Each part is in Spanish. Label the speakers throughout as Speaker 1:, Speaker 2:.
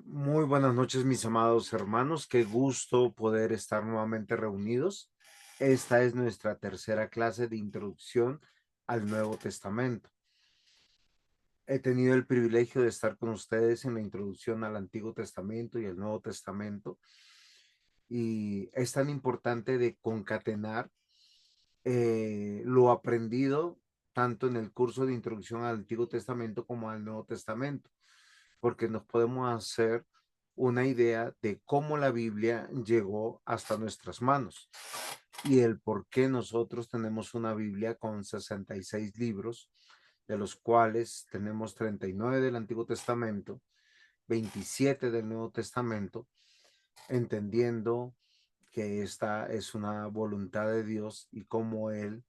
Speaker 1: Muy buenas noches, mis amados hermanos. Qué gusto poder estar nuevamente reunidos. Esta es nuestra tercera clase de introducción al Nuevo Testamento. He tenido el privilegio de estar con ustedes en la introducción al Antiguo Testamento y al Nuevo Testamento. Y es tan importante de concatenar lo aprendido tanto en el curso de introducción al Antiguo Testamento como al Nuevo Testamento, porque nos podemos hacer una idea de cómo la Biblia llegó hasta nuestras manos y el por qué nosotros tenemos una Biblia con 66 libros, de los cuales tenemos 39 del Antiguo Testamento, 27 del Nuevo Testamento, entendiendo que esta es una voluntad de Dios y cómo Él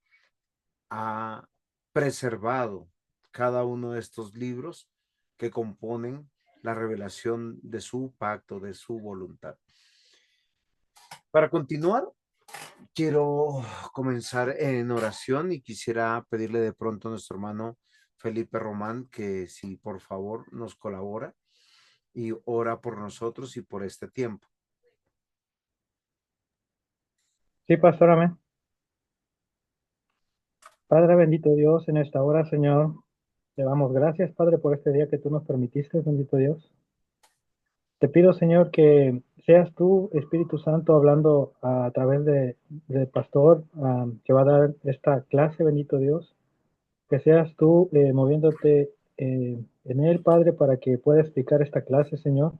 Speaker 1: ha preservado cada uno de estos libros que componen la revelación de su pacto, de su voluntad. Para continuar, quiero comenzar en oración y quisiera pedirle de pronto a nuestro hermano Felipe Román que si por favor nos colabora y ora por nosotros y por este tiempo.
Speaker 2: Sí, pastor, amén. Padre bendito Dios, en esta hora, Señor, te damos gracias, Padre, por este día que tú nos permitiste, bendito Dios. Te pido, Señor, que seas tú, Espíritu Santo, hablando a través del pastor que va a dar esta clase, bendito Dios. Que seas tú moviéndote en él, Padre, para que pueda explicar esta clase, Señor.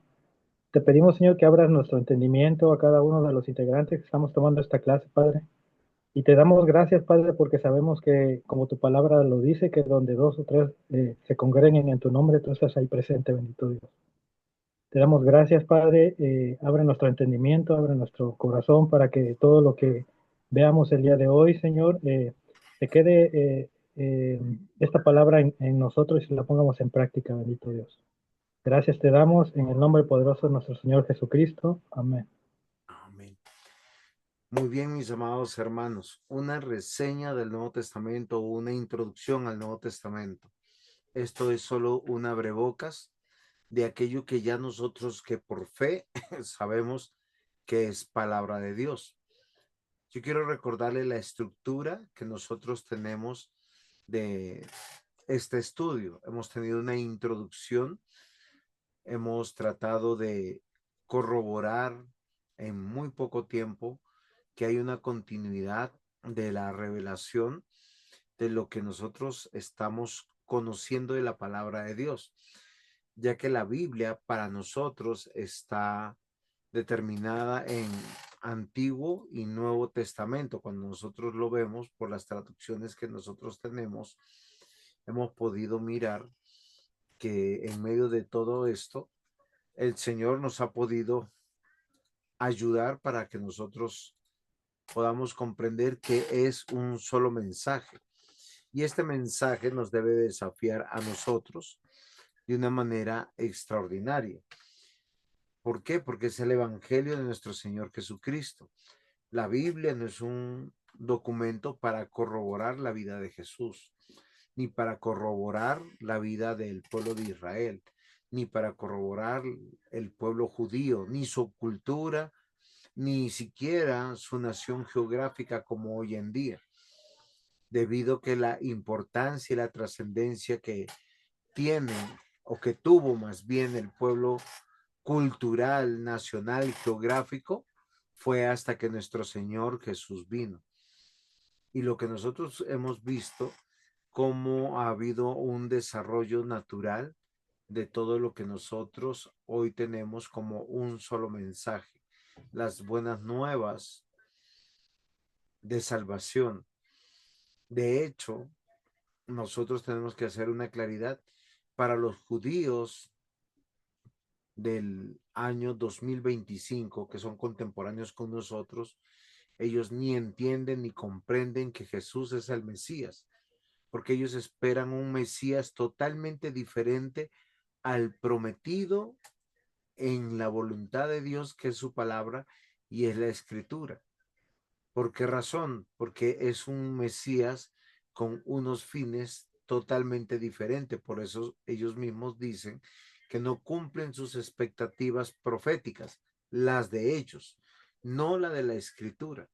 Speaker 2: Te pedimos, Señor, que abras nuestro entendimiento a cada uno de los integrantes que estamos tomando esta clase, Padre. Y te damos gracias, Padre, porque sabemos que, como tu palabra lo dice, que donde dos o tres se congreguen en tu nombre, tú estás ahí presente, bendito Dios. Te damos gracias, Padre. Abre nuestro entendimiento, abre nuestro corazón para que todo lo que veamos el día de hoy, Señor, se quede esta palabra en nosotros y la pongamos en práctica, bendito Dios. Gracias te damos en el nombre poderoso de nuestro Señor Jesucristo. Amén.
Speaker 1: Amén. Muy bien, mis amados hermanos, una reseña del Nuevo Testamento, una introducción al Nuevo Testamento. Esto es solo un abrebocas de aquello que ya nosotros que por fe sabemos que es palabra de Dios. Yo quiero recordarle la estructura que nosotros tenemos de este estudio. Hemos tenido una introducción, hemos tratado de corroborar en muy poco tiempo que hay una continuidad de la revelación de lo que nosotros estamos conociendo de la palabra de Dios, ya que la Biblia para nosotros está determinada en Antiguo y Nuevo Testamento. Cuando nosotros lo vemos por las traducciones que nosotros tenemos, hemos podido mirar que en medio de todo esto, el Señor nos ha podido ayudar para que nosotros podamos comprender que es un solo mensaje. Y este mensaje nos debe desafiar a nosotros de una manera extraordinaria. ¿Por qué? Porque es el Evangelio de nuestro Señor Jesucristo. La Biblia no es un documento para corroborar la vida de Jesús, ni para corroborar la vida del pueblo de Israel, ni para corroborar el pueblo judío, ni su cultura, ni siquiera su nación geográfica como hoy en día, debido a que la importancia y la trascendencia que tiene o que tuvo más bien el pueblo cultural, nacional, geográfico, fue hasta que nuestro Señor Jesús vino. Y lo que nosotros hemos visto, cómo ha habido un desarrollo natural de todo lo que nosotros hoy tenemos como un solo mensaje, las buenas nuevas de salvación. De hecho, nosotros tenemos que hacer una claridad para los judíos del año 2025, que son contemporáneos con nosotros. Ellos ni entienden ni comprenden que Jesús es el Mesías, porque ellos esperan un Mesías totalmente diferente al prometido en la voluntad de Dios, que es su palabra y es la escritura. ¿Por qué razón? Porque es un Mesías con unos fines totalmente diferentes. Por eso ellos mismos dicen que no cumplen sus expectativas proféticas, las de ellos, no la de la Escritura.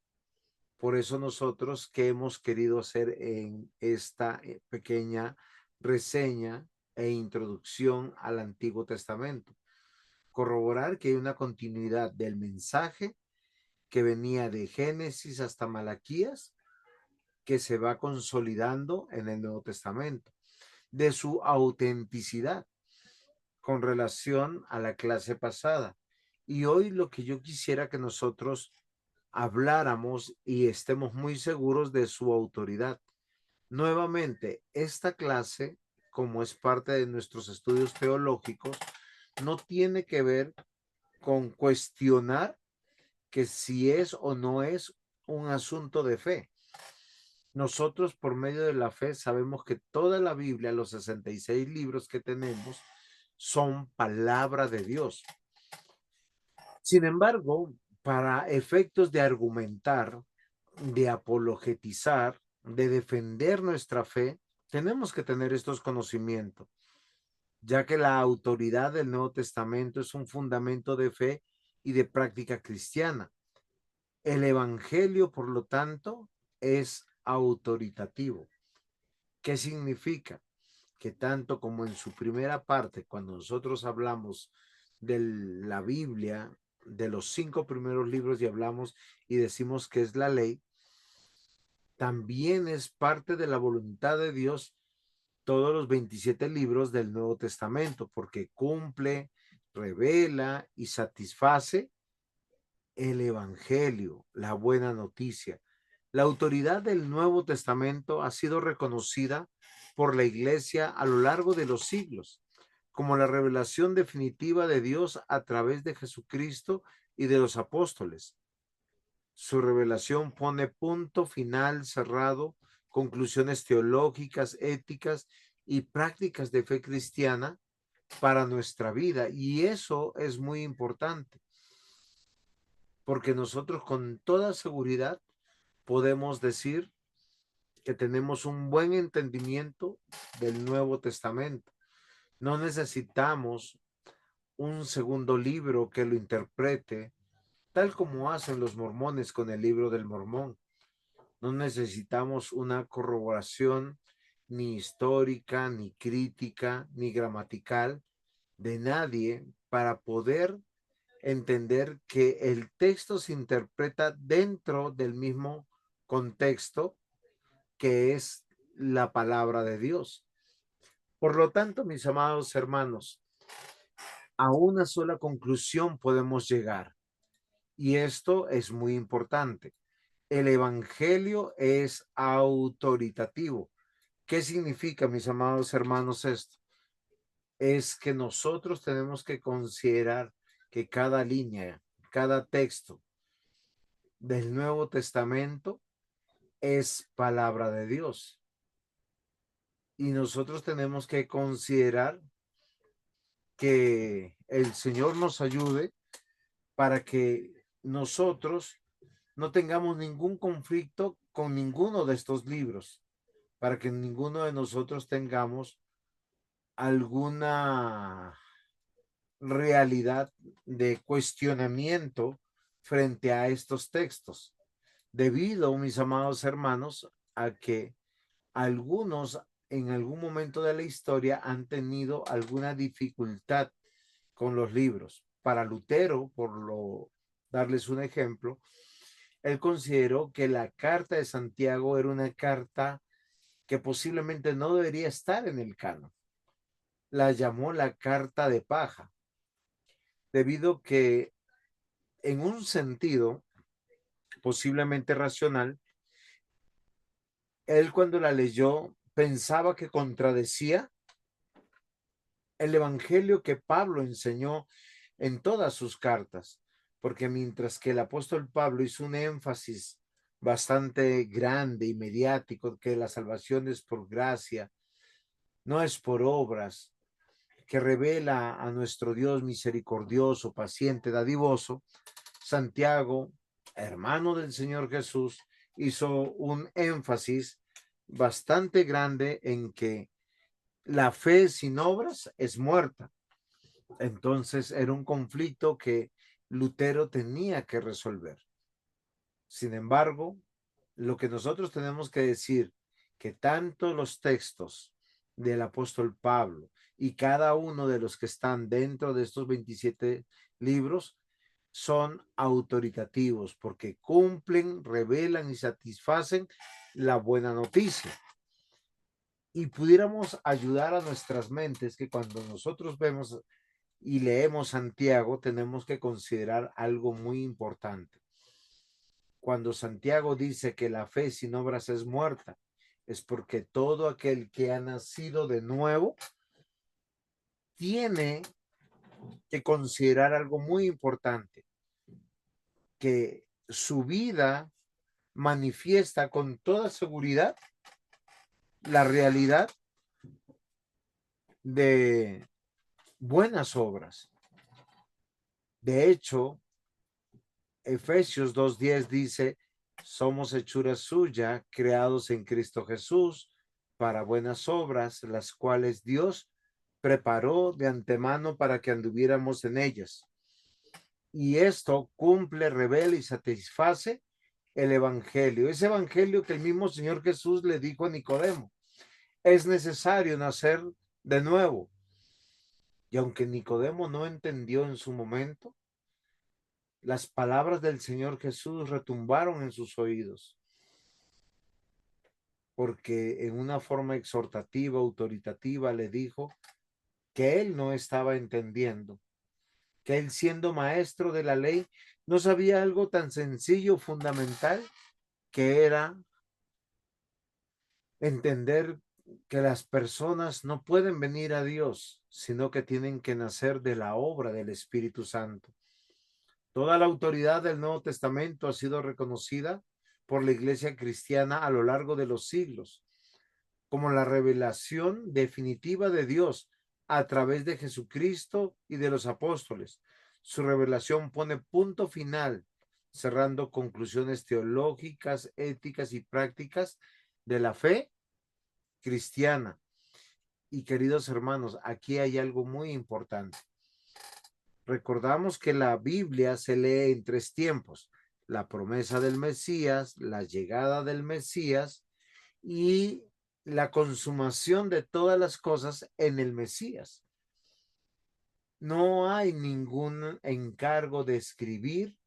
Speaker 1: Por eso nosotros, ¿qué hemos querido hacer en esta pequeña reseña e introducción al Antiguo Testamento? Corroborar que hay una continuidad del mensaje que venía de Génesis hasta Malaquías, que se va consolidando en el Nuevo Testamento, de su autenticidad con relación a la clase pasada. Y hoy lo que yo quisiera que nosotros habláramos y estemos muy seguros de su autoridad. Nuevamente, esta clase, como es parte de nuestros estudios teológicos, no tiene que ver con cuestionar que si es o no es un asunto de fe. Nosotros por medio de la fe sabemos que toda la Biblia, los 66 libros que tenemos, son palabra de Dios. Sin embargo, para efectos de argumentar, de apologetizar, de defender nuestra fe, tenemos que tener estos conocimientos, ya que la autoridad del Nuevo Testamento es un fundamento de fe y de práctica cristiana. El Evangelio, por lo tanto, es autoritativo. ¿Qué significa? Que tanto como en su primera parte, cuando nosotros hablamos de la Biblia, de los 5 primeros libros y hablamos y decimos que es la ley, también es parte de la voluntad de Dios todos los 27 libros del Nuevo Testamento, porque cumple, revela y satisface el Evangelio, la buena noticia. La autoridad del Nuevo Testamento ha sido reconocida por la Iglesia a lo largo de los siglos como la revelación definitiva de Dios a través de Jesucristo y de los apóstoles. Su revelación pone punto final cerrado, conclusiones teológicas, éticas y prácticas de fe cristiana para nuestra vida. Y eso es muy importante, porque nosotros con toda seguridad podemos decir que tenemos un buen entendimiento del Nuevo Testamento. No necesitamos un segundo libro que lo interprete, tal como hacen los mormones con el libro del Mormón. No necesitamos una corroboración ni histórica, ni crítica, ni gramatical de nadie para poder entender que el texto se interpreta dentro del mismo contexto que es la palabra de Dios. Por lo tanto, mis amados hermanos, a una sola conclusión podemos llegar, y esto es muy importante. El evangelio es autoritativo. ¿Qué significa, mis amados hermanos, esto? Es que nosotros tenemos que considerar que cada línea, cada texto del Nuevo Testamento es palabra de Dios. Y nosotros tenemos que considerar que el Señor nos ayude para que nosotros no tengamos ningún conflicto con ninguno de estos libros, para que ninguno de nosotros tengamos alguna realidad de cuestionamiento frente a estos textos, debido, mis amados hermanos, a que algunos en algún momento de la historia han tenido alguna dificultad con los libros. Para Lutero, darles un ejemplo, él consideró que la carta de Santiago era una carta que posiblemente no debería estar en el canon. La llamó la carta de paja, debido que en un sentido posiblemente racional, él cuando la leyó pensaba que contradecía el evangelio que Pablo enseñó en todas sus cartas, porque mientras que el apóstol Pablo hizo un énfasis bastante grande y mediático que la salvación es por gracia, no es por obras, que revela a nuestro Dios misericordioso, paciente, dadivoso, Santiago, hermano del Señor Jesús, hizo un énfasis bastante grande en que la fe sin obras es muerta. Entonces era un conflicto que Lutero tenía que resolver. Sin embargo, lo que nosotros tenemos que decir, que tanto los textos del apóstol Pablo y cada uno de los que están dentro de estos 27 libros son autoritativos porque cumplen, revelan y satisfacen la buena noticia. Y pudiéramos ayudar a nuestras mentes que cuando nosotros vemos y leemos Santiago, tenemos que considerar algo muy importante. Cuando Santiago dice que la fe sin obras es muerta, es porque todo aquel que ha nacido de nuevo tiene que considerar algo muy importante, que su vida manifiesta con toda seguridad la realidad de buenas obras. De hecho, Efesios 2:10 dice, somos hechura suya, creados en Cristo Jesús, para buenas obras, las cuales Dios preparó de antemano para que anduviéramos en ellas. Y esto cumple, revela y satisface el evangelio. Ese evangelio que el mismo Señor Jesús le dijo a Nicodemo. Es necesario nacer de nuevo. Y aunque Nicodemo no entendió en su momento, las palabras del Señor Jesús retumbaron en sus oídos, porque en una forma exhortativa, autoritativa, le dijo que él no estaba entendiendo, que él siendo maestro de la ley, no sabía algo tan sencillo, fundamental, que era entender que las personas no pueden venir a Dios, sino que tienen que nacer de la obra del Espíritu Santo. Toda la autoridad del Nuevo Testamento ha sido reconocida por la Iglesia cristiana a lo largo de los siglos como la revelación definitiva de Dios a través de Jesucristo y de los apóstoles. Su revelación pone punto final, cerrando conclusiones teológicas, éticas y prácticas de la fe cristiana. Y queridos hermanos, aquí hay algo muy importante. Recordamos que la Biblia se lee en 3 tiempos: la promesa del Mesías, la llegada del Mesías y la consumación de todas las cosas en el Mesías. No hay ningún encargo de escribir,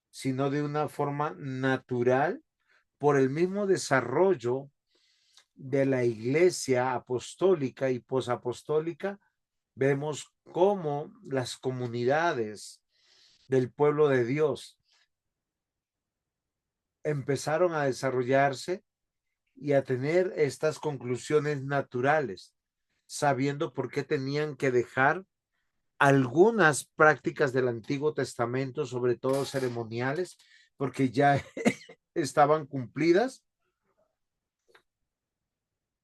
Speaker 1: sino de una forma natural por el mismo desarrollo de la iglesia apostólica y posapostólica. Vemos cómo las comunidades del pueblo de Dios empezaron a desarrollarse y a tener estas conclusiones naturales, sabiendo por qué tenían que dejar algunas prácticas del Antiguo Testamento, sobre todo ceremoniales, porque ya estaban cumplidas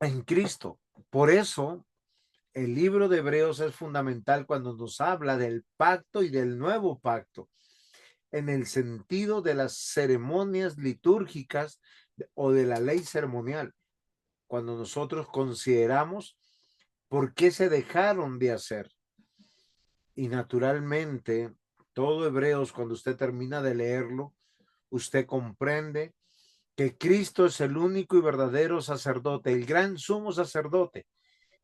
Speaker 1: en Cristo. Por eso el libro de Hebreos es fundamental cuando nos habla del pacto y del nuevo pacto, en el sentido de las ceremonias litúrgicas o de la ley ceremonial. Cuando nosotros consideramos por qué se dejaron de hacer. Y naturalmente, todo Hebreos, cuando usted termina de leerlo, usted comprende que Cristo es el único y verdadero sacerdote, el gran sumo sacerdote,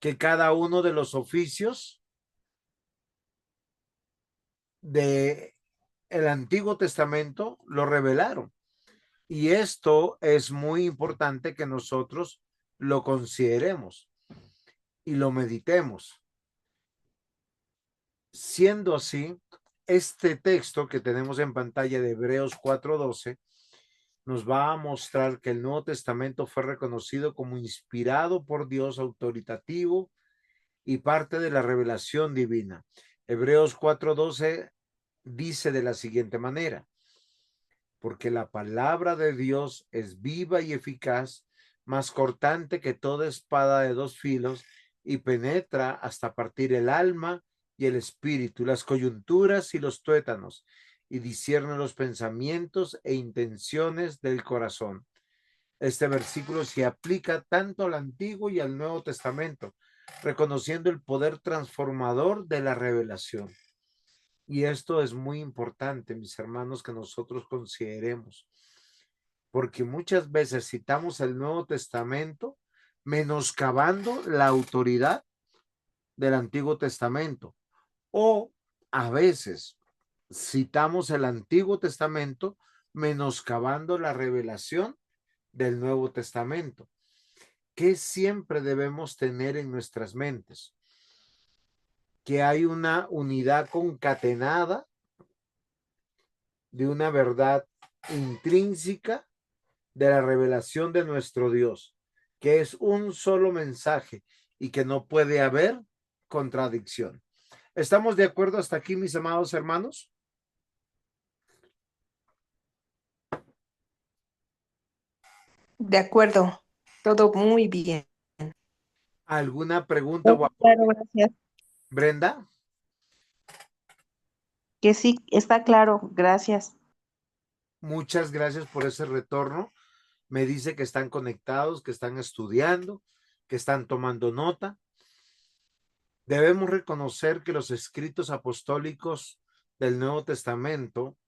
Speaker 1: que cada uno de los oficios de el Antiguo Testamento lo revelaron. Y esto es muy importante que nosotros lo consideremos y lo meditemos. Siendo así, este texto que tenemos en pantalla de Hebreos 4:12 nos va a mostrar que el Nuevo Testamento fue reconocido como inspirado por Dios, autoritativo y parte de la revelación divina. Hebreos 4:12 dice de la siguiente manera: porque la palabra de Dios es viva y eficaz, más cortante que toda espada de 2 filos, y penetra hasta partir el alma y el espíritu, las coyunturas y los tuétanos, y discierne los pensamientos e intenciones del corazón. Este versículo se aplica tanto al Antiguo y al Nuevo Testamento, reconociendo el poder transformador de la revelación. Y esto es muy importante, mis hermanos, que nosotros consideremos, porque muchas veces citamos el Nuevo Testamento menoscabando la autoridad del Antiguo Testamento, o a veces citamos el Antiguo Testamento menoscabando la revelación del Nuevo Testamento. ¿Qué siempre debemos tener en nuestras mentes? Que hay una unidad concatenada de una verdad intrínseca de la revelación de nuestro Dios, que es un solo mensaje y que no puede haber contradicción. ¿Estamos de acuerdo hasta aquí, mis amados hermanos?
Speaker 3: De acuerdo, todo muy bien.
Speaker 1: ¿Alguna pregunta o
Speaker 3: Claro,
Speaker 1: aporte?
Speaker 3: gracias.
Speaker 1: Brenda,
Speaker 3: Que sí, está claro, gracias.
Speaker 1: muchas gracias por ese retorno. Me dice que están conectados, que están estudiando, que están tomando nota. Debemos reconocer que los escritos apostólicos del Nuevo Testamento,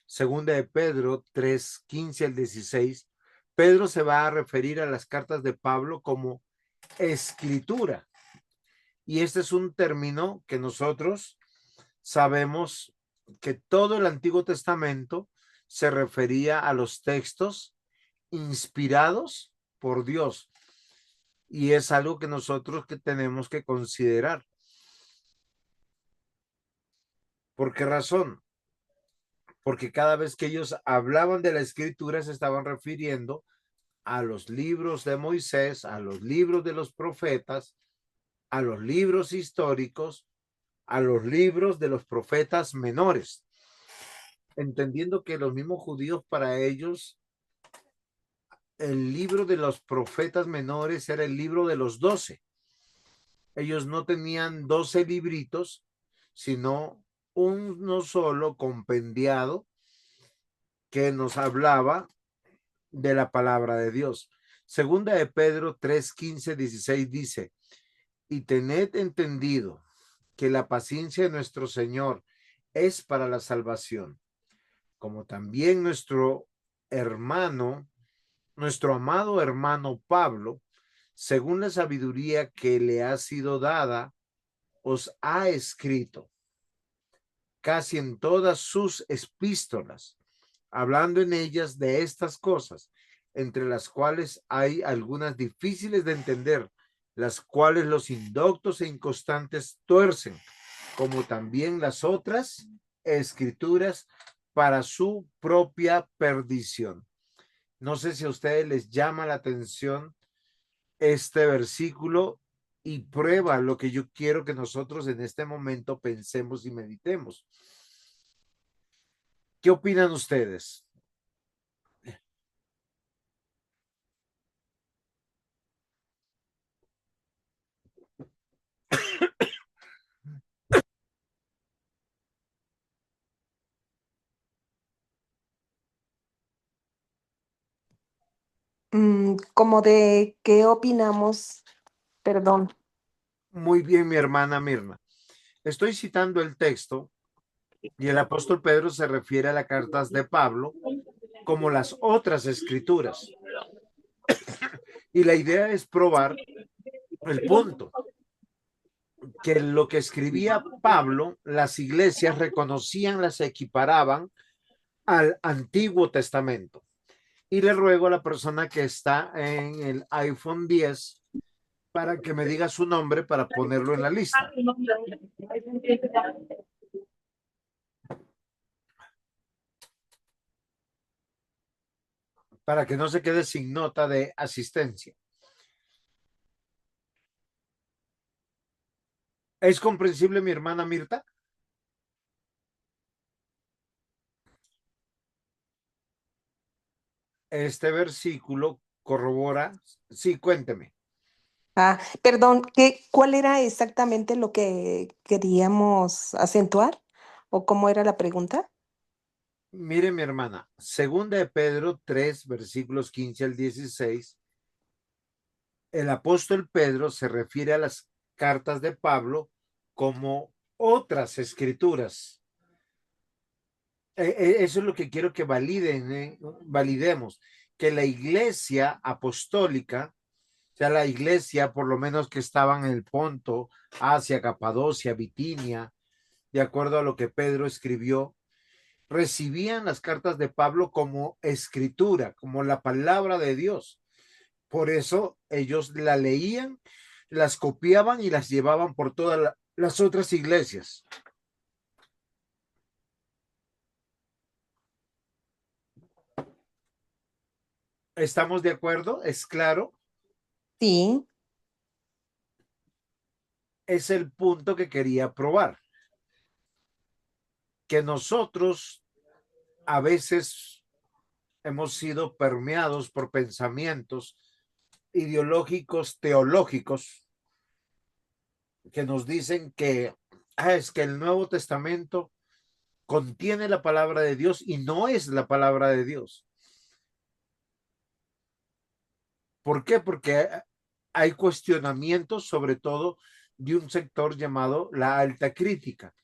Speaker 1: segunda de Pedro 3, 15 al 16, Pedro se va a referir a las cartas de Pablo como escritura. Y este es un término que nosotros sabemos que todo el Antiguo Testamento se refería a los textos inspirados por Dios. Y es algo que nosotros que tenemos que considerar. ¿Por qué razón? Porque cada vez que ellos hablaban de la escritura se estaban refiriendo a los libros de Moisés, a los libros de los profetas, a los libros históricos, a los libros de los profetas menores, entendiendo que los mismos judíos, para ellos el libro de los profetas menores era el libro de los 12. Ellos no tenían 12 libritos, sino uno solo compendiado que nos hablaba de la palabra de Dios. Segunda de Pedro 3, 15, 16 dice: y tened entendido que la paciencia de nuestro Señor es para la salvación, como también nuestro amado hermano Pablo, según la sabiduría que le ha sido dada, os ha escrito casi en todas sus epístolas, hablando en ellas de estas cosas, entre las cuales hay algunas difíciles de entender, las cuales los indoctos e inconstantes tuercen, como también las otras escrituras para su propia perdición. No sé si a ustedes les llama la atención este versículo y prueba lo que yo quiero que nosotros en este momento pensemos y meditemos. ¿Qué opinan ustedes?
Speaker 3: Como de qué opinamos, perdón.
Speaker 1: Muy bien, mi hermana Mirna. Estoy citando el texto y el apóstol Pedro se refiere a las cartas de Pablo como las otras escrituras. Y la idea es probar el punto, que lo que escribía Pablo, las iglesias reconocían, las equiparaban al Antiguo Testamento. Y le ruego a la persona que está en el iPhone 10 para que me diga su nombre para ponerlo en la lista. Para que no se quede sin nota de asistencia. ¿Es comprensible, mi hermana Mirta? Este versículo corrobora. Sí, cuénteme.
Speaker 3: Perdón, ¿cuál era exactamente lo que queríamos acentuar? ¿O cómo era la pregunta?
Speaker 1: Mire, mi hermana, segunda de Pedro 3, versículos 15 al 16, el apóstol Pedro se refiere a las cartas de Pablo como otras escrituras. Eso es lo que quiero que validemos, que la iglesia apostólica, o sea, la iglesia por lo menos que estaban en el Ponto, Asia, Capadocia, Bitinia, de acuerdo a lo que Pedro escribió, recibían las cartas de Pablo como escritura, como la palabra de Dios. Por eso ellos la leían, las copiaban y las llevaban por todas las otras iglesias. ¿Estamos de acuerdo? ¿Es claro?
Speaker 3: Sí,
Speaker 1: Es el punto que quería probar. Que nosotros a veces hemos sido permeados por pensamientos ideológicos, teológicos, que nos dicen que es que el Nuevo Testamento contiene la palabra de Dios y no es la palabra de Dios. ¿Por qué? Porque hay cuestionamientos, sobre todo de un sector llamado la alta crítica,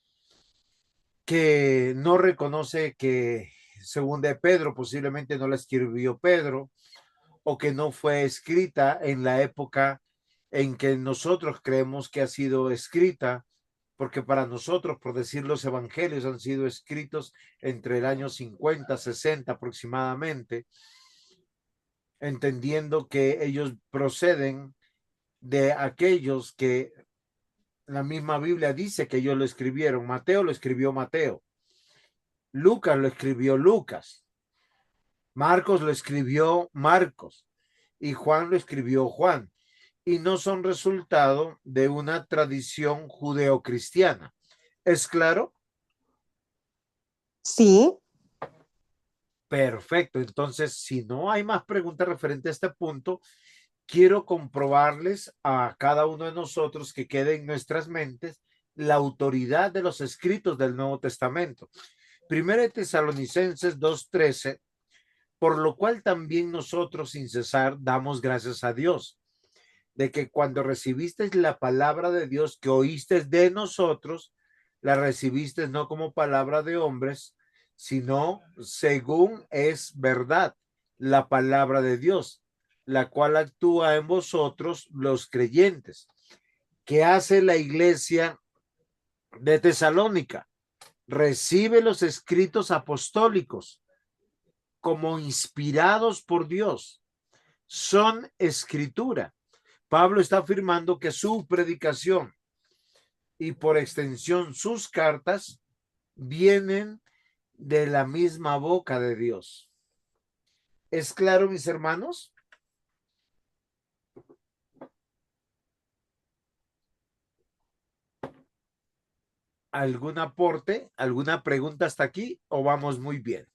Speaker 1: que no reconoce que según de Pedro posiblemente no la escribió Pedro, o que no fue escrita en la época en que nosotros creemos que ha sido escrita, porque para nosotros, por decir, los evangelios han sido escritos entre el año 50, 60 aproximadamente, entendiendo que ellos proceden de aquellos que la misma Biblia dice que ellos lo escribieron. Mateo lo escribió Mateo, Lucas lo escribió Lucas, Marcos lo escribió Marcos y Juan lo escribió Juan, y no son resultado de una tradición judeocristiana. ¿Es claro?
Speaker 3: sí.
Speaker 1: Perfecto. Entonces, si no hay más preguntas referente a este punto, quiero comprobarles a cada uno de nosotros que quede en nuestras mentes la autoridad de los escritos del Nuevo Testamento. Primero de Tesalonicenses 2:13, por lo cual también nosotros sin cesar damos gracias a Dios, de que cuando recibisteis la palabra de Dios que oíste de nosotros, la recibiste no como palabra de hombres, sino según es verdad, la palabra de Dios, la cual actúa en vosotros los creyentes. ¿Qué hace la iglesia de Tesalónica? Recibe los escritos apostólicos como inspirados por Dios. Son escritura. Pablo está afirmando que su predicación y por extensión sus cartas vienen de la misma boca de Dios. ¿Es claro, mis hermanos? ¿Algún aporte, alguna pregunta hasta aquí o vamos muy bien?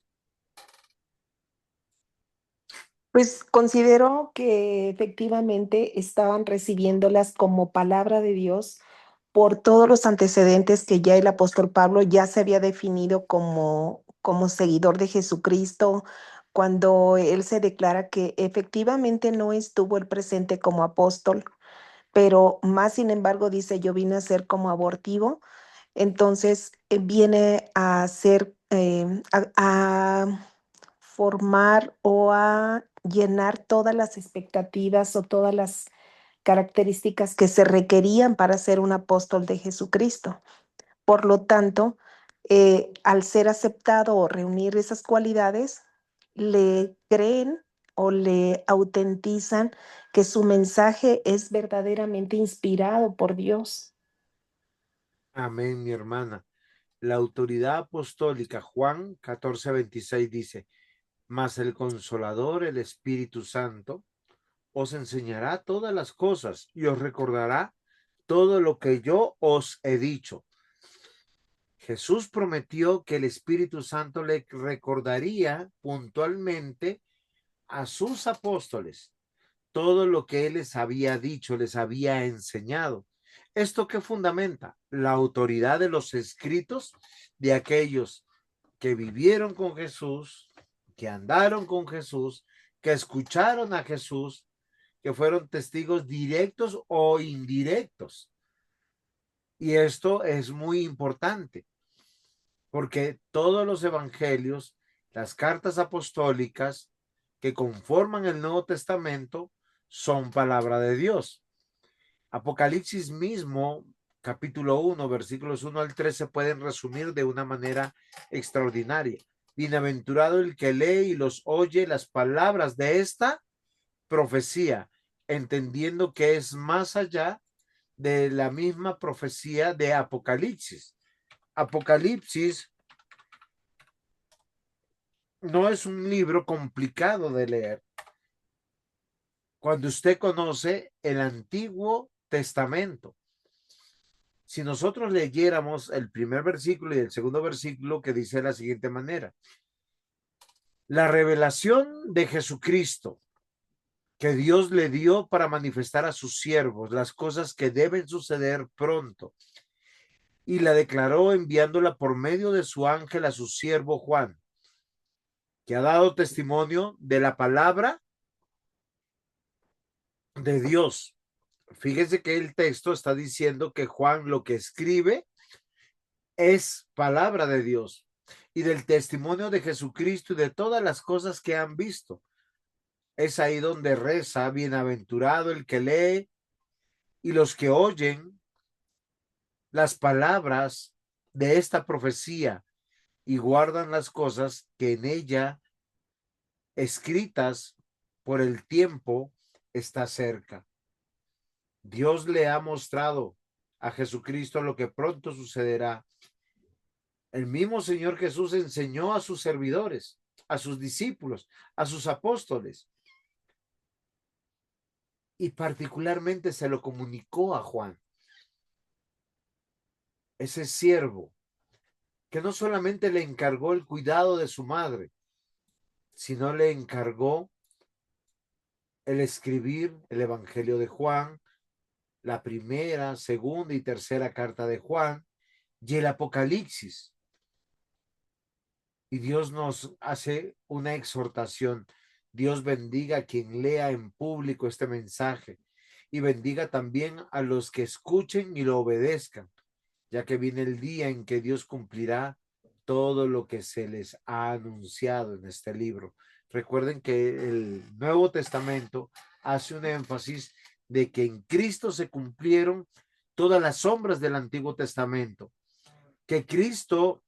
Speaker 3: Pues considero que efectivamente estaban recibiéndolas como palabra de Dios por todos los antecedentes que ya el apóstol Pablo ya se había definido como seguidor de Jesucristo, cuando él se declara que efectivamente no estuvo el presente como apóstol, pero más sin embargo dice, yo vine a ser como abortivo. Entonces viene a ser, a formar o a llenar todas las expectativas o todas las características que se requerían para ser un apóstol de Jesucristo. Por lo tanto, al ser aceptado o reunir esas cualidades, le creen o le autentizan que su mensaje es verdaderamente inspirado por Dios.
Speaker 1: Amén, mi hermana. La autoridad apostólica, Juan 14:26 dice, mas el Consolador, el Espíritu Santo, os enseñará todas las cosas y os recordará todo lo que yo os he dicho. Jesús prometió que el Espíritu Santo le recordaría puntualmente a sus apóstoles todo lo que él les había dicho, les había enseñado. ¿Esto qué fundamenta? La autoridad de los escritos de aquellos que vivieron con Jesús, que andaron con Jesús, que escucharon a Jesús, que fueron testigos directos o indirectos Y esto es muy importante porque todos los evangelios, las cartas apostólicas que conforman el Nuevo Testamento son palabra de Dios. Apocalipsis mismo, capítulo 1, versículos 1 al 3, se pueden resumir de una manera extraordinaria. Bienaventurado el que lee y los oye las palabras de esta profecía, entendiendo que es más allá de la misma profecía de Apocalipsis. Apocalipsis no es un libro complicado de leer. Cuando usted conoce el Antiguo Testamento, si nosotros leyéramos el primer versículo y el segundo versículo, que dice de la siguiente manera: la revelación de Jesucristo que Dios le dio para manifestar a sus siervos las cosas que deben suceder pronto, y la declaró enviándola por medio de su ángel a su siervo Juan, que ha dado testimonio de la palabra de Dios. Fíjense que el texto está diciendo que Juan lo que escribe es palabra de Dios y del testimonio de Jesucristo y de todas las cosas que han visto. Es ahí donde reza: bienaventurado el que lee y los que oyen las palabras de esta profecía y guardan las cosas que en ella escritas, por el tiempo está cerca. Dios le ha mostrado a Jesucristo lo que pronto sucederá. El mismo Señor Jesús enseñó a sus servidores, a sus discípulos, a sus apóstoles, y particularmente se lo comunicó a Juan, ese siervo que no solamente le encargó el cuidado de su madre, sino le encargó el escribir el Evangelio de Juan, la primera, segunda y tercera carta de Juan y el Apocalipsis. Y Dios nos hace una exhortación. Dios bendiga a quien lea en público este mensaje y bendiga también a los que escuchen y lo obedezcan, ya que viene el día en que Dios cumplirá todo lo que se les ha anunciado en este libro. Recuerden que el Nuevo Testamento hace un énfasis de que en Cristo se cumplieron todas las sombras del Antiguo Testamento, que Cristo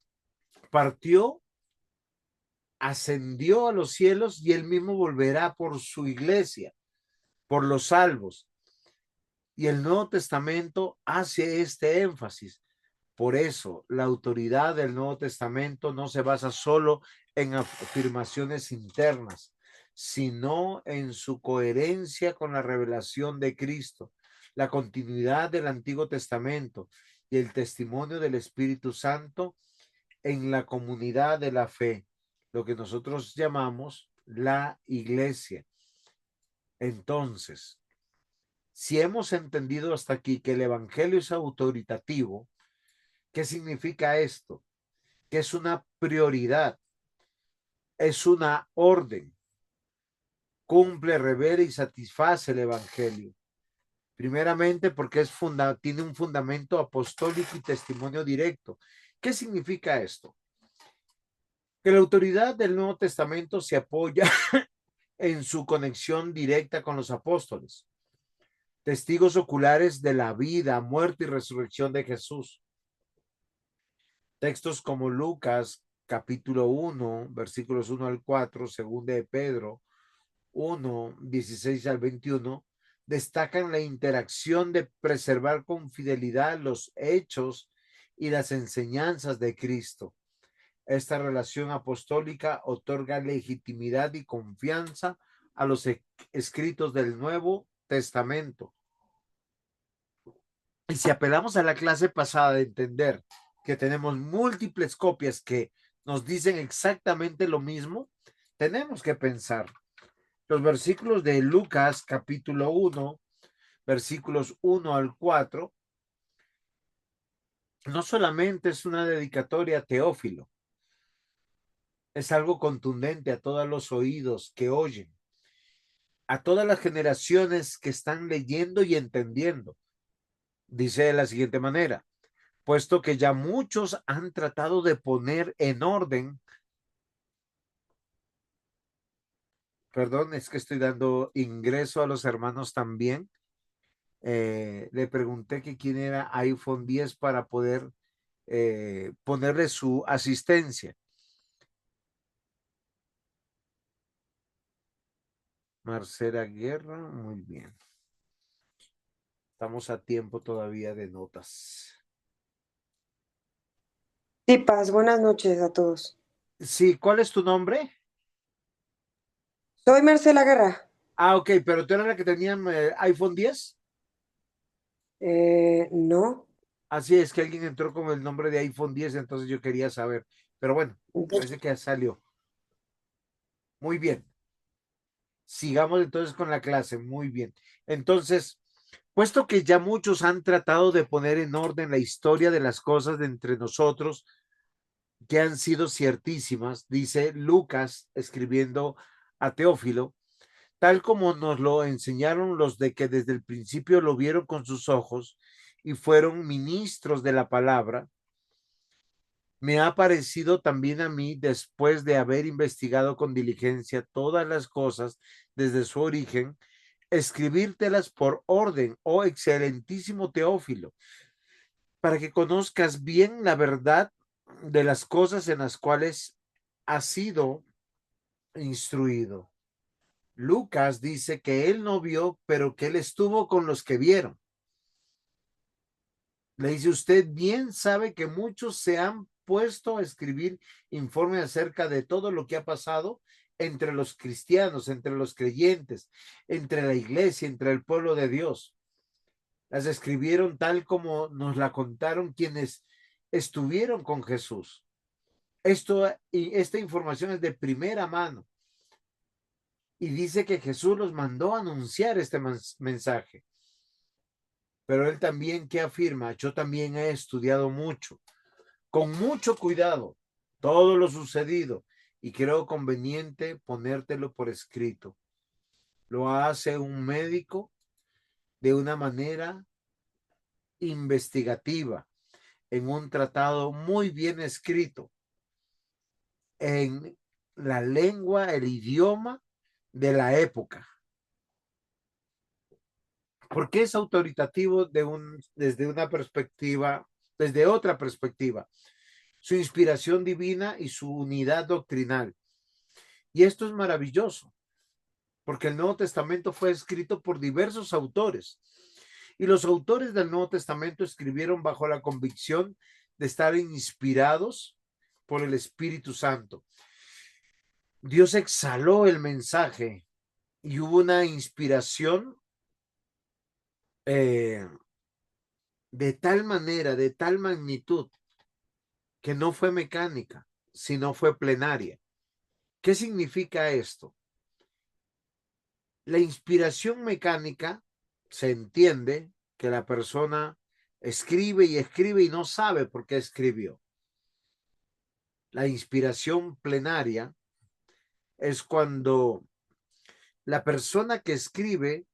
Speaker 1: partió, ascendió a los cielos y él mismo volverá por su iglesia, por los salvos. Y el Nuevo Testamento hace este énfasis. Por eso, la autoridad del Nuevo Testamento no se basa solo en afirmaciones internas, sino en su coherencia con la revelación de Cristo, la continuidad del Antiguo Testamento y el testimonio del Espíritu Santo en la comunidad de la fe, lo que nosotros llamamos la iglesia. Entonces, si hemos entendido hasta aquí que el Evangelio es autoritativo, ¿qué significa esto? Que es una prioridad, es una orden. Cumple, revela y satisface el Evangelio. Primeramente porque tiene un fundamento apostólico y testimonio directo. ¿Qué significa esto? Que la autoridad del Nuevo Testamento se apoya en su conexión directa con los apóstoles, testigos oculares de la vida, muerte y resurrección de Jesús. Textos como Lucas, capítulo 1, versículos 1 al 4, segunda de Pedro 1, 16 al 21, destacan la interacción de preservar con fidelidad los hechos y las enseñanzas de Cristo. Esta relación apostólica otorga legitimidad y confianza a los escritos del Nuevo Testamento. Y si apelamos a la clase pasada de entender que tenemos múltiples copias que nos dicen exactamente lo mismo, tenemos que pensar. Los versículos de Lucas capítulo 1, versículos 1 al 4, no solamente es una dedicatoria a Teófilo, es algo contundente a todos los oídos que oyen, a todas las generaciones que están leyendo y entendiendo. Dice de la siguiente manera: puesto que ya muchos han tratado de poner en orden. Perdón, es que estoy dando ingreso a los hermanos también. Le pregunté que quién era iPhone 10 para poder ponerle su asistencia. Marcela Guerra, muy bien. Estamos a tiempo todavía de notas.
Speaker 4: Sí, Paz, buenas noches a todos.
Speaker 1: Sí, ¿cuál es tu nombre?
Speaker 4: Soy Marcela Guerra.
Speaker 1: Ah, ok, pero tú eras la que tenía iPhone 10.
Speaker 4: No.
Speaker 1: Así es que alguien entró con el nombre de iPhone 10, entonces yo quería saber. Pero bueno, parece que ya salió. Muy bien. Sigamos entonces con la clase. Muy bien. Entonces, puesto que ya muchos han tratado de poner en orden la historia de las cosas de entre nosotros que han sido ciertísimas, dice Lucas escribiendo a Teófilo, tal como nos lo enseñaron los de que desde el principio lo vieron con sus ojos y fueron ministros de la palabra, me ha parecido también a mí, después de haber investigado con diligencia todas las cosas desde su origen, escribírtelas por orden, oh excelentísimo Teófilo, para que conozcas bien la verdad de las cosas en las cuales has sido instruido. Lucas dice que él no vio, pero que él estuvo con los que vieron. Le dice, usted bien sabe que muchos se han puesto a escribir informe acerca de todo lo que ha pasado entre los cristianos, entre los creyentes, entre la iglesia, entre el pueblo de Dios. Las escribieron tal como nos la contaron quienes estuvieron con Jesús. Esta información es de primera mano. Y dice que Jesús los mandó a anunciar este mensaje. Pero él también, ¿qué afirma? Yo también he estudiado mucho, con mucho cuidado, todo lo sucedido y creo conveniente ponértelo por escrito. Lo hace un médico de una manera investigativa, en un tratado muy bien escrito, en la lengua, el idioma de la época. Porque es autoritativo desde una perspectiva, desde otra perspectiva, su inspiración divina y su unidad doctrinal. Y esto es maravilloso, porque el Nuevo Testamento fue escrito por diversos autores. Y los autores del Nuevo Testamento escribieron bajo la convicción de estar inspirados por el Espíritu Santo. Dios exhaló el mensaje y hubo una inspiración de tal manera, de tal magnitud, que no fue mecánica, sino fue plenaria. ¿Qué significa esto? La inspiración mecánica se entiende que la persona escribe y no sabe por qué escribió. La inspiración plenaria es cuando la persona que escribe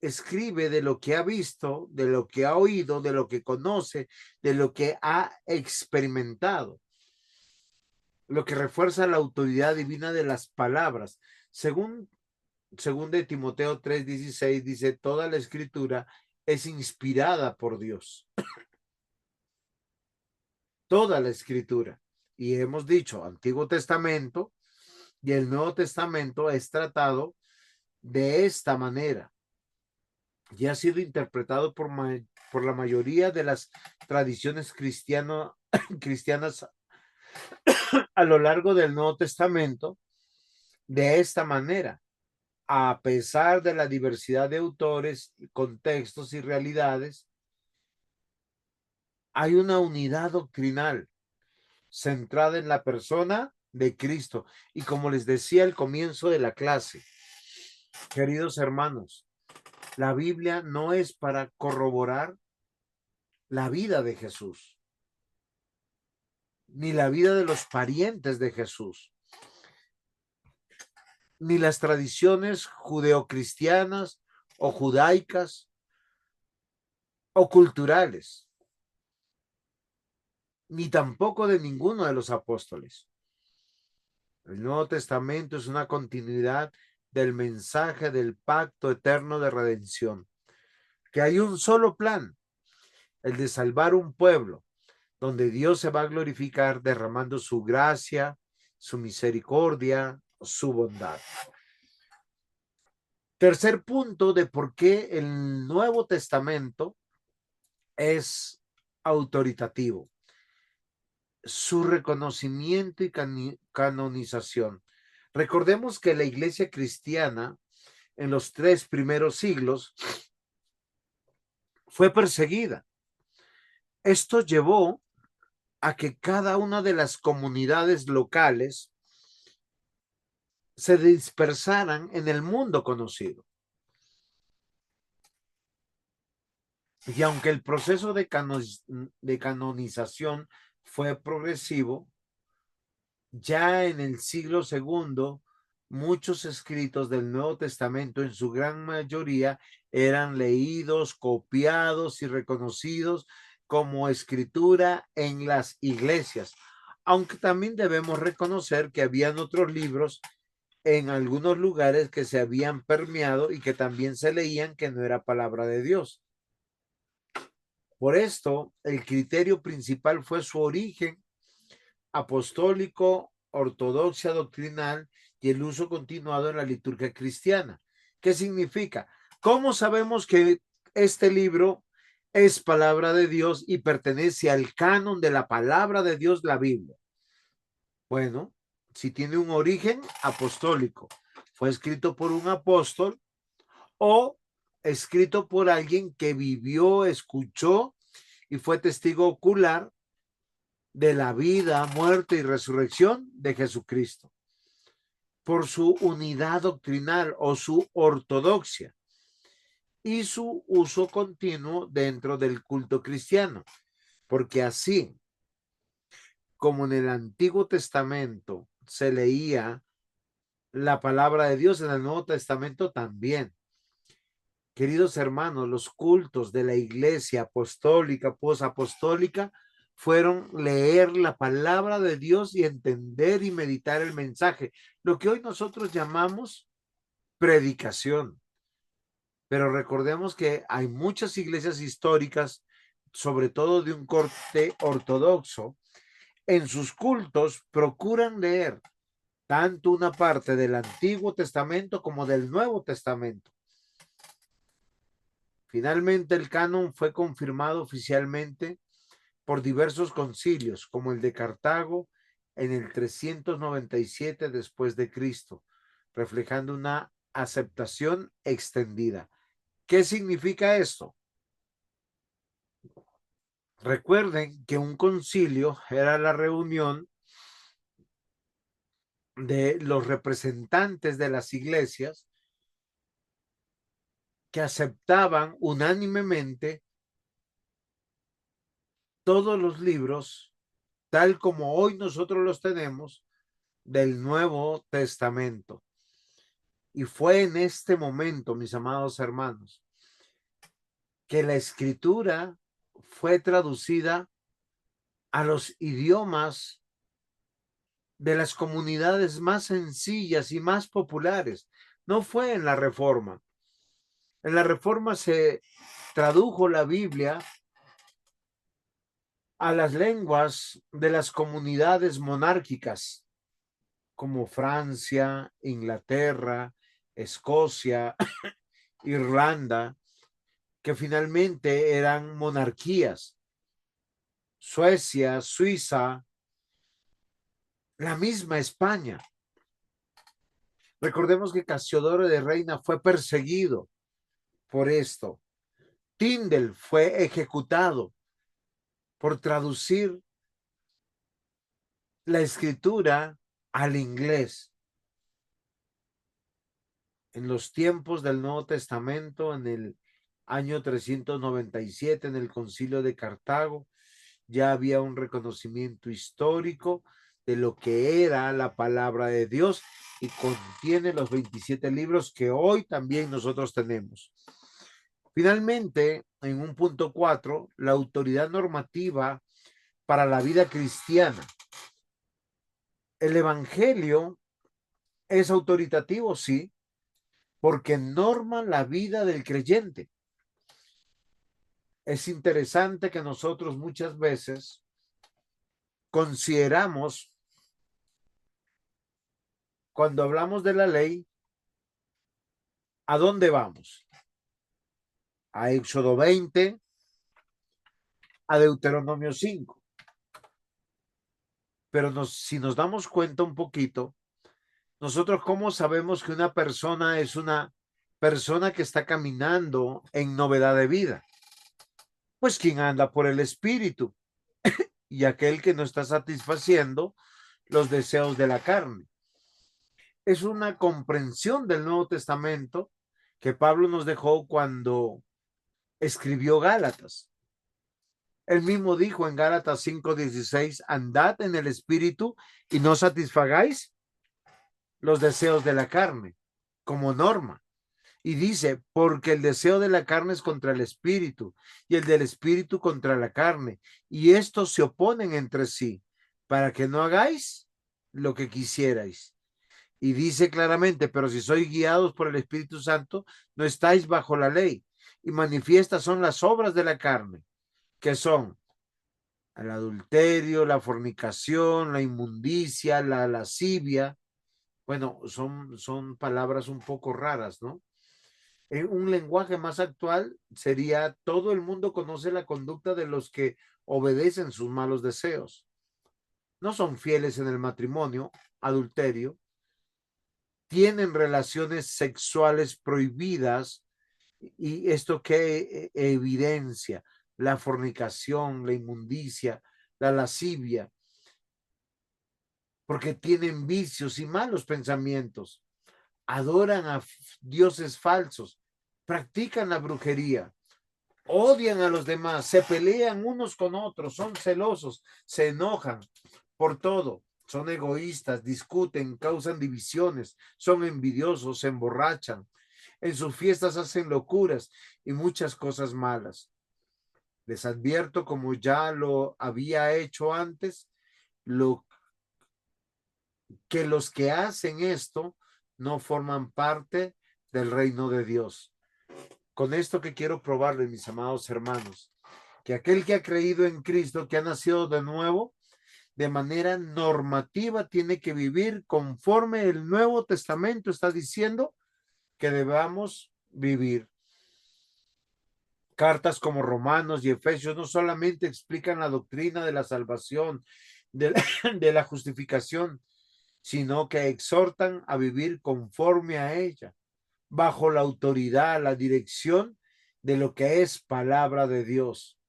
Speaker 1: de lo que ha visto, de lo que ha oído, de lo que conoce, de lo que ha experimentado, lo que refuerza la autoridad divina de las palabras. Según de Timoteo 3:16 dice, toda la escritura es inspirada por Dios. Toda la escritura. Y hemos dicho, Antiguo Testamento y el Nuevo Testamento es tratado de esta manera. Y ha sido interpretado por la mayoría de las tradiciones cristianas a lo largo del Nuevo Testamento de esta manera. A pesar de la diversidad de autores, contextos y realidades, hay una unidad doctrinal centrada en la persona de Cristo. Y como les decía al comienzo de la clase, queridos hermanos, la Biblia no es para corroborar la vida de Jesús, ni la vida de los parientes de Jesús, ni las tradiciones judeocristianas o judaicas o culturales. ni tampoco de ninguno de los apóstoles. El Nuevo Testamento es una continuidad del mensaje del pacto eterno de redención, que hay un solo plan, el de salvar un pueblo, donde Dios se va a glorificar derramando su gracia, su misericordia, su bondad. Tercer punto de por qué el Nuevo Testamento es autoritativo. Su reconocimiento y canonización. Recordemos que la iglesia cristiana en los 3 primeros siglos fue perseguida. Esto llevó a que cada una de las comunidades locales se dispersaran en el mundo conocido. Y aunque el proceso de canonización fue progresivo, ya en el siglo II, muchos escritos del Nuevo Testamento, en su gran mayoría, eran leídos, copiados y reconocidos como escritura en las iglesias. Aunque también debemos reconocer que habían otros libros en algunos lugares que se habían permeado y que también se leían que no era palabra de Dios. Por esto, el criterio principal fue su origen apostólico, ortodoxia doctrinal y el uso continuado en la liturgia cristiana. ¿Qué significa? ¿Cómo sabemos que este libro es palabra de Dios y pertenece al canon de la palabra de Dios, la Biblia? Bueno, si tiene un origen apostólico, fue escrito por un apóstol o escrito por alguien que vivió, escuchó y fue testigo ocular de la vida, muerte y resurrección de Jesucristo, por su unidad doctrinal o su ortodoxia y su uso continuo dentro del culto cristiano, porque así como en el Antiguo Testamento se leía la palabra de Dios, en el Nuevo Testamento también. Queridos hermanos, los cultos de la iglesia apostólica, posapostólica, fueron leer la palabra de Dios y entender y meditar el mensaje, lo que hoy nosotros llamamos predicación. Pero recordemos que hay muchas iglesias históricas, sobre todo de un corte ortodoxo, en sus cultos procuran leer tanto una parte del Antiguo Testamento como del Nuevo Testamento. Finalmente, el canon fue confirmado oficialmente por diversos concilios, como el de Cartago en el 397 después de Cristo, reflejando una aceptación extendida. ¿Qué significa esto? Recuerden que un concilio era la reunión de los representantes de las iglesias que aceptaban unánimemente todos los libros, tal como hoy nosotros los tenemos, del Nuevo Testamento. Y fue en este momento, mis amados hermanos, que la escritura fue traducida a los idiomas de las comunidades más sencillas y más populares. No fue en la Reforma. En la Reforma se tradujo la Biblia a las lenguas de las comunidades monárquicas, como Francia, Inglaterra, Escocia, Irlanda, que finalmente eran monarquías. Suecia, Suiza, la misma España. Recordemos que Casiodoro de Reina fue perseguido por esto. Tyndale fue ejecutado por traducir la escritura al inglés. En los tiempos del Nuevo Testamento, en el año 397, en el Concilio de Cartago, ya había un reconocimiento histórico de lo que era la palabra de Dios y contiene los 27 libros que hoy también nosotros tenemos. Finalmente, en un punto 4, la autoridad normativa para la vida cristiana. El evangelio es autoritativo, sí, porque norma la vida del creyente. Es interesante que nosotros muchas veces consideramos, cuando hablamos de la ley, ¿a dónde vamos? A Éxodo 20, a Deuteronomio 5. Pero si nos damos cuenta un poquito, nosotros ¿cómo sabemos que una persona es una persona que está caminando en novedad de vida? Pues quien anda por el Espíritu y aquel que no está satisfaciendo los deseos de la carne. Es una comprensión del Nuevo Testamento que Pablo nos dejó cuando escribió Gálatas. Él mismo dijo en Gálatas 5:16, andad en el Espíritu y no satisfagáis los deseos de la carne, como norma. Y dice, porque el deseo de la carne es contra el Espíritu y el del Espíritu contra la carne. Y estos se oponen entre sí para que no hagáis lo que quisierais. Y dice claramente, pero si sois guiados por el Espíritu Santo, no estáis bajo la ley. Y manifiestas son las obras de la carne, que son el adulterio, la fornicación, la inmundicia, la lascivia. Bueno, son palabras un poco raras, ¿no? En un lenguaje más actual sería, todo el mundo conoce la conducta de los que obedecen sus malos deseos. No son fieles en el matrimonio, adulterio, tienen relaciones sexuales prohibidas. ¿Y esto qué evidencia? La fornicación, la inmundicia, la lascivia, porque tienen vicios y malos pensamientos, adoran a dioses falsos, practican la brujería, odian a los demás, se pelean unos con otros, son celosos, se enojan por todo, son egoístas, discuten, causan divisiones, son envidiosos, se emborrachan, en sus fiestas hacen locuras y muchas cosas malas. Les advierto, como ya lo había hecho antes, que los que hacen esto no forman parte del reino de Dios. Con esto que quiero probarles, mis amados hermanos, que aquel que ha creído en Cristo, que ha nacido de nuevo, de manera normativa tiene que vivir conforme el Nuevo Testamento está diciendo que debamos vivir. Cartas como Romanos y Efesios no solamente explican la doctrina de la salvación, de la justificación, sino que exhortan a vivir conforme a ella, bajo la autoridad, la dirección de lo que es palabra de Dios.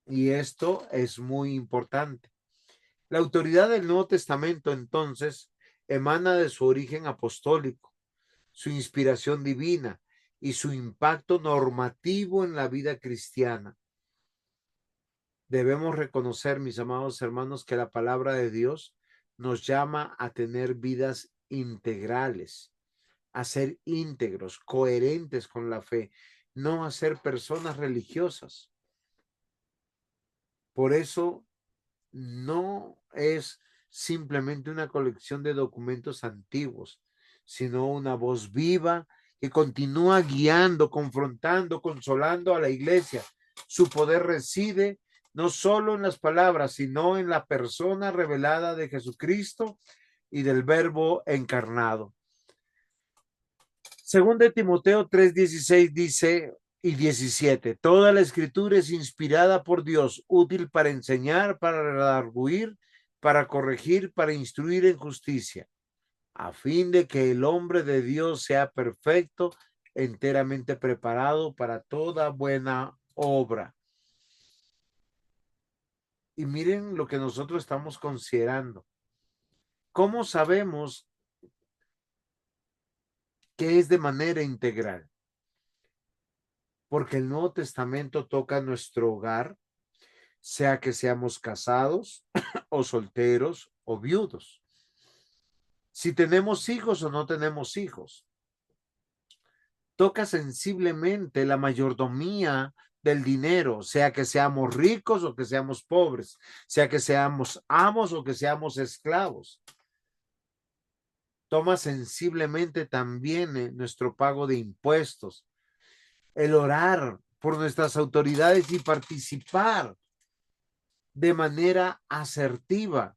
Speaker 1: Y esto es muy importante. La autoridad del Nuevo Testamento, entonces, emana de su origen apostólico, su inspiración divina y su impacto normativo en la vida cristiana. Debemos reconocer, mis amados hermanos, que la palabra de Dios nos llama a tener vidas integrales, a ser íntegros, coherentes con la fe, no a ser personas religiosas. Por eso no es simplemente una colección de documentos antiguos, sino una voz viva que continúa guiando, confrontando, consolando a la iglesia. Su poder reside no solo en las palabras, sino en la persona revelada de Jesucristo y del Verbo encarnado. Según de Timoteo 3:16 dice y 17, toda la escritura es inspirada por Dios, útil para enseñar, para redarguir, para corregir, para instruir en justicia, a fin de que el hombre de Dios sea perfecto, enteramente preparado para toda buena obra. Y miren lo que nosotros estamos considerando. ¿Cómo sabemos que es de manera integral? Porque el Nuevo Testamento toca nuestro hogar, sea que seamos casados o solteros o viudos. Si tenemos hijos o no tenemos hijos. toca sensiblemente la mayordomía del dinero, sea que seamos ricos o que seamos pobres, sea que seamos amos o que seamos esclavos. Toma sensiblemente también nuestro pago de impuestos, el orar por nuestras autoridades y participar de manera asertiva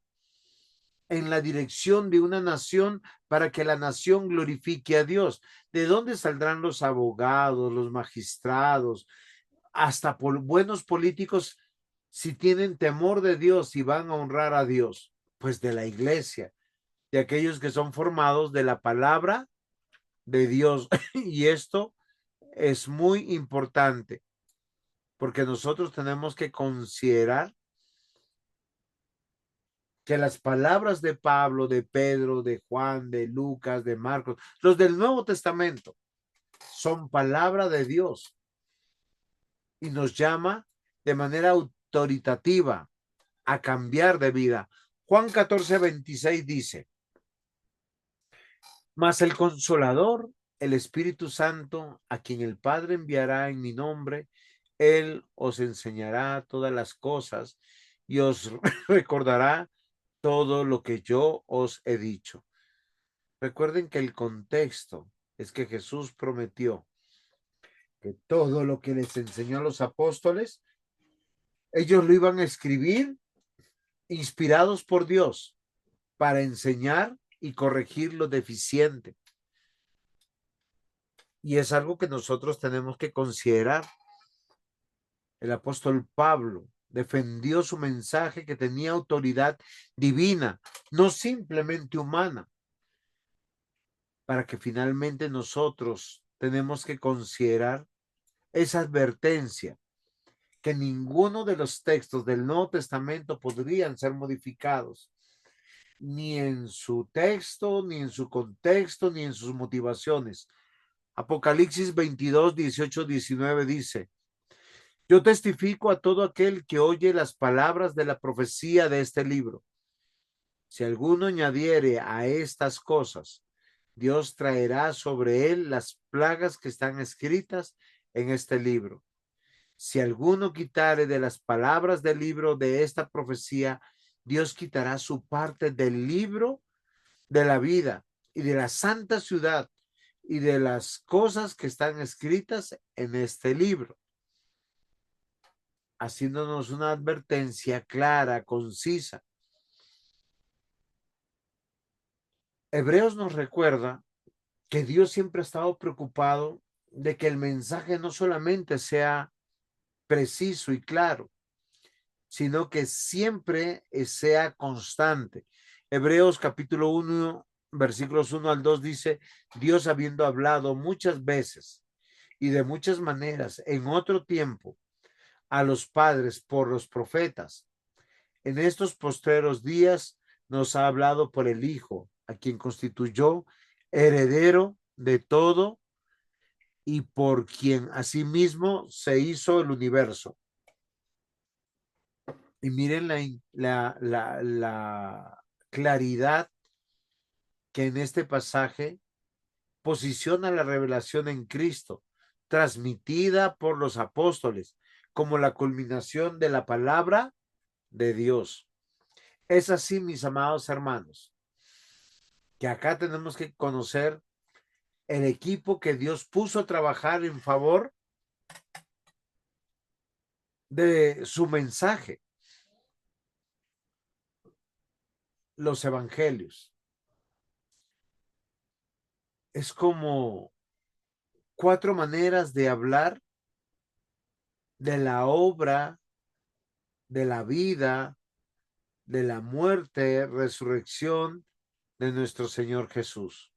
Speaker 1: en la dirección de una nación para que la nación glorifique a Dios. ¿De dónde saldrán los abogados, los magistrados, hasta buenos políticos si tienen temor de Dios y van a honrar a Dios? Pues de la iglesia, de aquellos que son formados de la palabra de Dios. Y esto es muy importante porque nosotros tenemos que considerar que las palabras de Pablo, de Pedro, de Juan, de Lucas, de Marcos, los del Nuevo Testamento, son palabra de Dios y nos llama de manera autoritativa a cambiar de vida. Juan 14:26 dice: mas el Consolador, el Espíritu Santo, a quien el Padre enviará en mi nombre, él os enseñará todas las cosas y os recordará todo lo que yo os he dicho. Recuerden que el contexto es que Jesús prometió que todo lo que les enseñó a los apóstoles, ellos lo iban a escribir inspirados por Dios para enseñar y corregir lo deficiente. Y es algo que nosotros tenemos que considerar. El apóstol Pablo defendió su mensaje que tenía autoridad divina, no simplemente humana, para que finalmente nosotros tenemos que considerar esa advertencia, que ninguno de los textos del Nuevo Testamento podrían ser modificados, ni en su texto, ni en su contexto, ni en sus motivaciones. Apocalipsis 22, 18, 19 dice: yo testifico a todo aquel que oye las palabras de la profecía de este libro. Si alguno añadiere a estas cosas, Dios traerá sobre él las plagas que están escritas en este libro. Si alguno quitare de las palabras del libro de esta profecía, Dios quitará su parte del libro de la vida y de la santa ciudad y de las cosas que están escritas en este libro, haciéndonos una advertencia clara, concisa. Hebreos nos recuerda que Dios siempre ha estado preocupado de que el mensaje no solamente sea preciso y claro, sino que siempre sea constante. Hebreos capítulo 1, versículos 1 al 2 dice: Dios, habiendo hablado muchas veces y de muchas maneras en otro tiempo a los padres por los profetas, en estos postreros días nos ha hablado por el Hijo, a quien constituyó heredero de todo y por quien asimismo se hizo el universo. Y miren la claridad que en este pasaje posiciona la revelación en Cristo, transmitida por los apóstoles, como la culminación de la palabra de Dios. Es así, mis amados hermanos, que acá tenemos que conocer el equipo que Dios puso a trabajar en favor de su mensaje, los evangelios. Es como 4 maneras de hablar de la obra, de la vida, de la muerte, resurrección de nuestro Señor Jesús.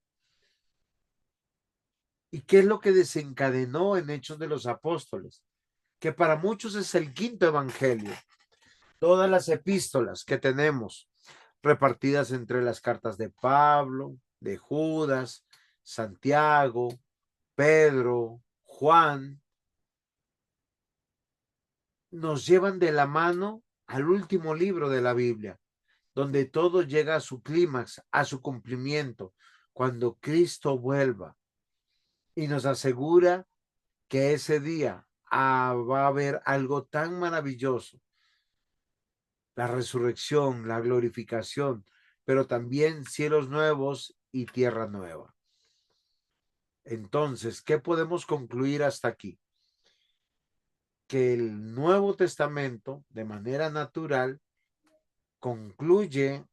Speaker 1: ¿Y qué es lo que desencadenó en Hechos de los Apóstoles? Que para muchos es el quinto evangelio. Todas las epístolas que tenemos repartidas entre las cartas de Pablo, de Judas, Santiago, Pedro, Juan, nos llevan de la mano al último libro de la Biblia, donde todo llega a su clímax, a su cumplimiento, cuando Cristo vuelva. y nos asegura que ese día va a haber algo tan maravilloso, la resurrección, la glorificación, pero también cielos nuevos y tierra nueva. Entonces, ¿qué podemos concluir hasta aquí? Que el Nuevo Testamento, de manera natural, concluye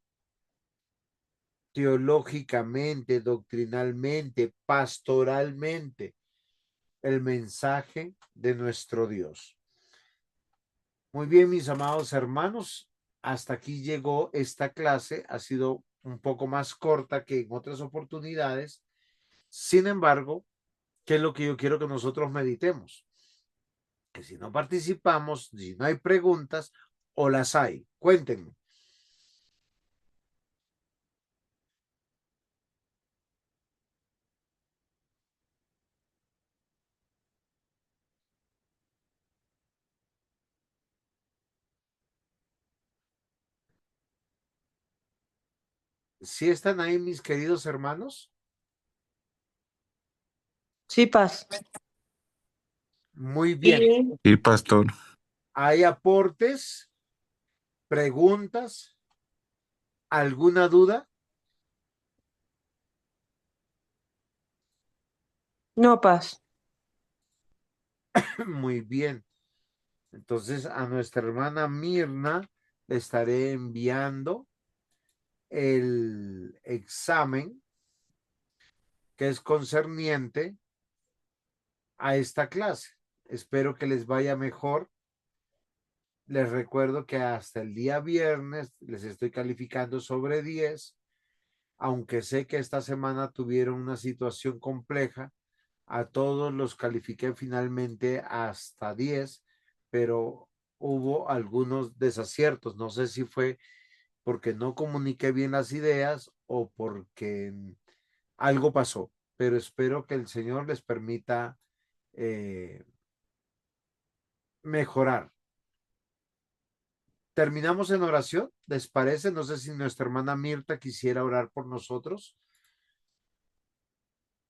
Speaker 1: teológicamente, doctrinalmente, pastoralmente, el mensaje de nuestro Dios. Muy bien, mis amados hermanos, hasta aquí llegó esta clase. Ha sido un poco más corta que en otras oportunidades. Sin embargo, ¿qué es lo que yo quiero que nosotros meditemos? Que si no participamos, si no hay preguntas o las hay, cuéntenme. ¿Sí están ahí mis queridos hermanos?
Speaker 4: Sí, Paz.
Speaker 1: Muy bien.
Speaker 5: Sí, pastor.
Speaker 1: ¿Hay aportes, preguntas, alguna duda?
Speaker 4: No, Paz.
Speaker 1: Muy bien. Entonces a nuestra hermana Mirna le estaré enviando el examen que es concerniente a esta clase. Espero que les vaya mejor. Les recuerdo que hasta el día viernes les estoy calificando sobre 10, aunque sé que esta semana tuvieron una situación compleja. A todos los califiqué finalmente hasta 10, pero hubo algunos desaciertos. No sé si fue porque no comuniqué bien las ideas o porque algo pasó, pero espero que el Señor les permita mejorar. Terminamos en oración, ¿les parece? No sé si nuestra hermana Mirta quisiera orar por nosotros.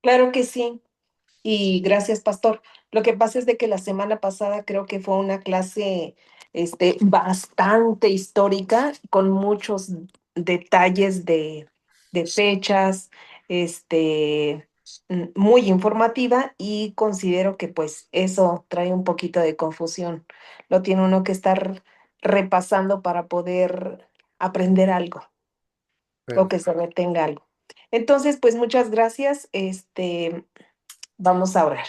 Speaker 3: Claro que sí. Y gracias, pastor. Lo que pasa es de que la semana pasada creo que fue una clase bastante histórica, con muchos detalles de fechas, muy informativa, y considero que pues eso trae un poquito de confusión. Lo tiene uno que estar repasando para poder aprender algo o que se retenga algo. Entonces, pues muchas gracias. Vamos a orar.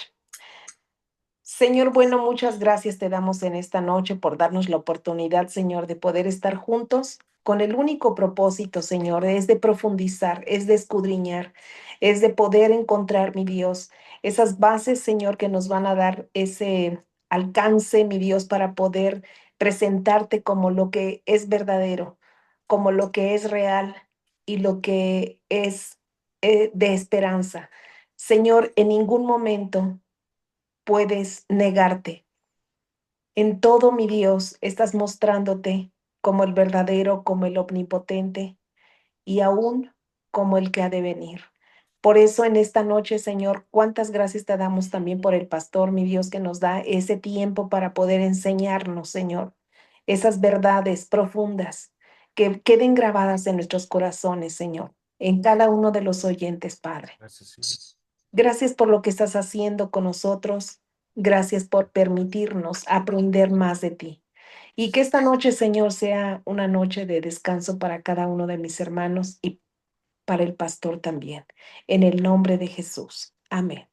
Speaker 3: Señor bueno, muchas gracias te damos en esta noche por darnos la oportunidad, Señor, de poder estar juntos con el único propósito, Señor, es de profundizar, es de escudriñar, es de poder encontrar, mi Dios, esas bases, Señor, que nos van a dar ese alcance, mi Dios, para poder presentarte como lo que es verdadero, como lo que es real y lo que es de esperanza. Señor, en ningún momento puedes negarte. En todo, mi Dios, estás mostrándote como el verdadero, como el omnipotente y aún como el que ha de venir. Por eso en esta noche, Señor, cuántas gracias te damos también por el pastor, mi Dios, que nos da ese tiempo para poder enseñarnos, Señor, esas verdades profundas que queden grabadas en nuestros corazones, Señor, en cada uno de los oyentes, Padre.
Speaker 1: Gracias, Señor.
Speaker 3: Gracias por lo que estás haciendo con nosotros. Gracias por permitirnos aprender más de ti. Y que esta noche, Señor, sea una noche de descanso para cada uno de mis hermanos y para el pastor también. En el nombre de Jesús. Amén.